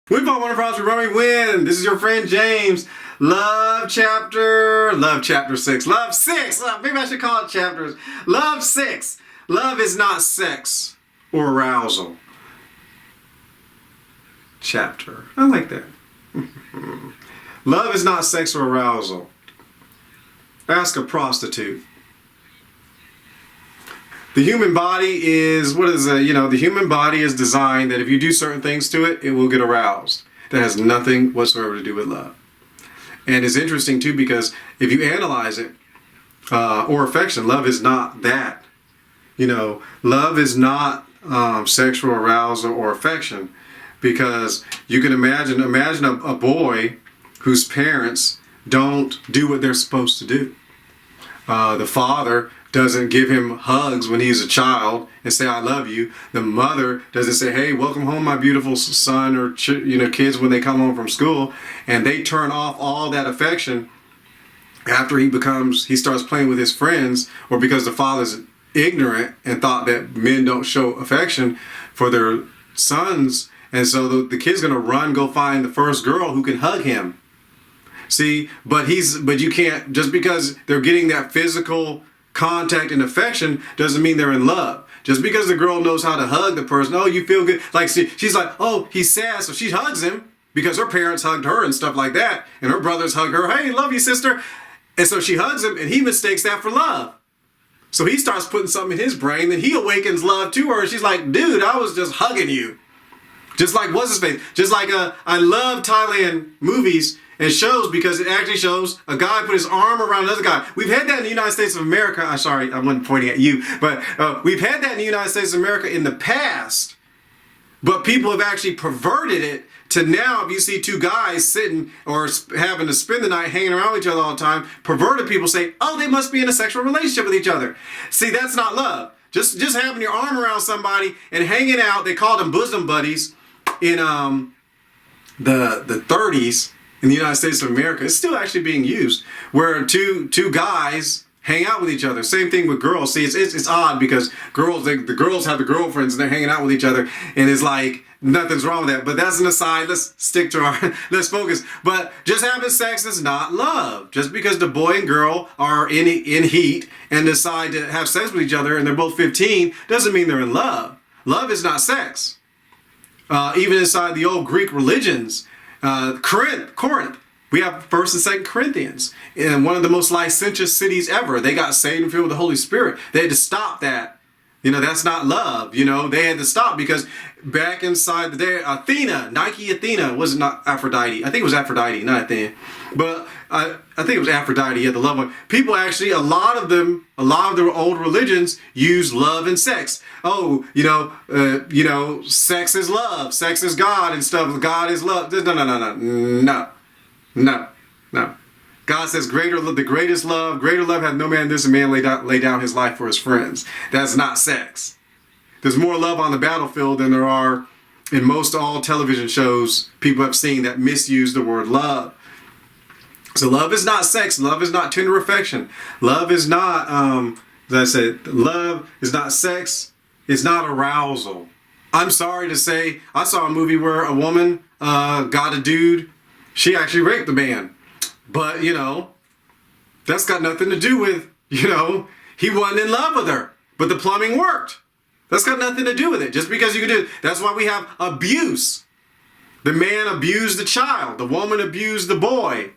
We fought one across, we win. This is your friend James. Love chapter 6. Love 6. Maybe I should call it chapters. Love 6. Love is not sex or arousal. Chapter. I like that. Love is not sex or arousal. Ask a prostitute. The human body is, the human body is designed that if you do certain things to it, it will get aroused. That has nothing whatsoever to do with love. And it's interesting too, because if you analyze it, or affection, love is not that. Love is not sexual arousal or affection, because you can imagine a boy whose parents don't do what they're supposed to do. The father doesn't give him hugs when he's a child and say, I love you. The mother doesn't say, hey, welcome home, my beautiful son, or kids when they come home from school. And they turn off all that affection after he starts playing with his friends, or because the father's ignorant and thought that men don't show affection for their sons. And so the kid's going to go find the first girl who can hug him. See, but you can't, just because they're getting that physical contact and affection doesn't mean they're in love. Just because the girl knows how to hug the person, oh, you feel good. Like she's like, oh, he's sad, so she hugs him because her parents hugged her and stuff like that. And her brothers hug her, hey, love you, sister. And so she hugs him and he mistakes that for love. So he starts putting something in his brain, then he awakens love to her. And she's like, dude, I was just hugging you. Just like, what's his face? Just like I love Thailand movies and shows, because it actually shows a guy put his arm around another guy. We've had that in the United States of America. I'm sorry, I wasn't pointing at you. But we've had that in the United States of America in the past. But people have actually perverted it to now, if you see two guys sitting or having to spend the night hanging around with each other all the time, perverted people say, oh, they must be in a sexual relationship with each other. See, that's not love. Just having your arm around somebody and hanging out, they called them bosom buddies in the 30s. In the United States of America, it's still actually being used, where two guys hang out with each other. Same thing with girls. See, it's odd, because the girls have the girlfriends and they're hanging out with each other, and it's like nothing's wrong with that. But that's an aside. Let's stick to let's focus. But just having sex is not love. Just because the boy and girl are in heat and decide to have sex with each other and they're both 15 doesn't mean they're in love. Love is not sex. Even inside the old Greek religions. Corinth, we have 1st and 2nd Corinthians, in one of the most licentious cities ever. They got saved and filled with the Holy Spirit. They had to stop that. That's not love. They had to stop, because back inside the day, Nike Athena, was it not Aphrodite? I think it was Aphrodite, not Athena. But I think it was Aphrodite, the love one. People actually, a lot of the old religions use love and sex. Oh, sex is love, sex is God and stuff. God is love. No. God says greater love hath no man this, a man lay down his life for his friends. That's not sex. There's more love on the battlefield than there are in most all television shows people have seen that misuse the word love. So love is not sex. Love is not tender affection. Love is not, as I said, love is not sex. It's not arousal. I'm sorry to say, I saw a movie where a woman got a dude. She actually raped the man. But, that's got nothing to do with, he wasn't in love with her. But the plumbing worked. That's got nothing to do with it. Just because you can do it. That's why we have abuse. The man abused the child. The woman abused the boy.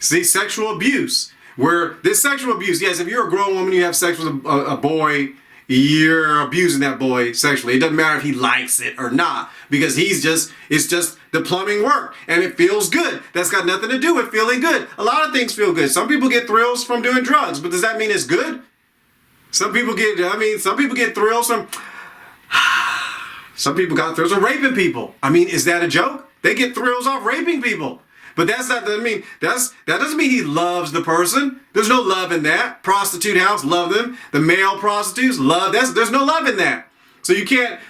See, sexual abuse. Where this sexual abuse, yes, if you're a grown woman, you have sex with a boy, you're abusing that boy sexually. It doesn't matter if he likes it or not, because it's just the plumbing work and it feels good. That's got nothing to do with feeling good. A lot of things feel good. Some people get thrills from doing drugs, but does that mean it's good? Some people get thrills from, some people got thrills from raping people. Is that a joke? They get thrills off raping people. But that doesn't mean he loves the person. There's no love in that. Prostitute house, love them. The male prostitutes, love. There's no love in that. So you can't,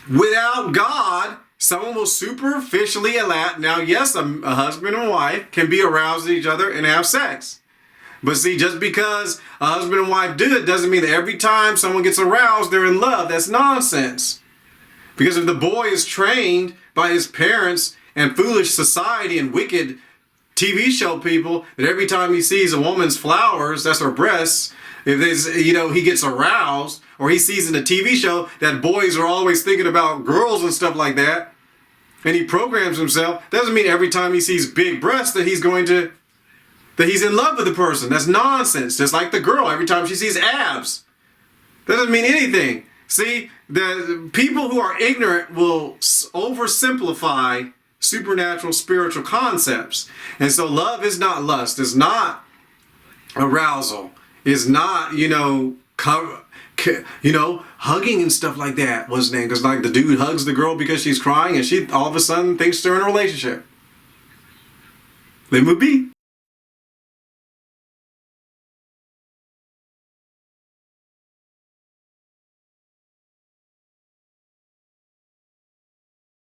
without God, someone will superficially now yes, a husband and wife can be aroused at each other and have sex. But see, just because a husband and wife do it doesn't mean that every time someone gets aroused, they're in love. That's nonsense. Because if the boy is trained by his parents and foolish society and wicked TV show people that every time he sees a woman's flowers, that's her breasts, if there's, he gets aroused, or he sees in a TV show that boys are always thinking about girls and stuff like that, and he programs himself, doesn't mean every time he sees big breasts that he's in love with the person. That's nonsense. Just like the girl, every time she sees abs, that doesn't mean anything. See, the people who are ignorant will oversimplify supernatural spiritual concepts. And so love is not lust, is not arousal, is not, hugging and stuff like that. What's his name? Because like the dude hugs the girl because she's crying and she all of a sudden thinks they're in a relationship. They would be.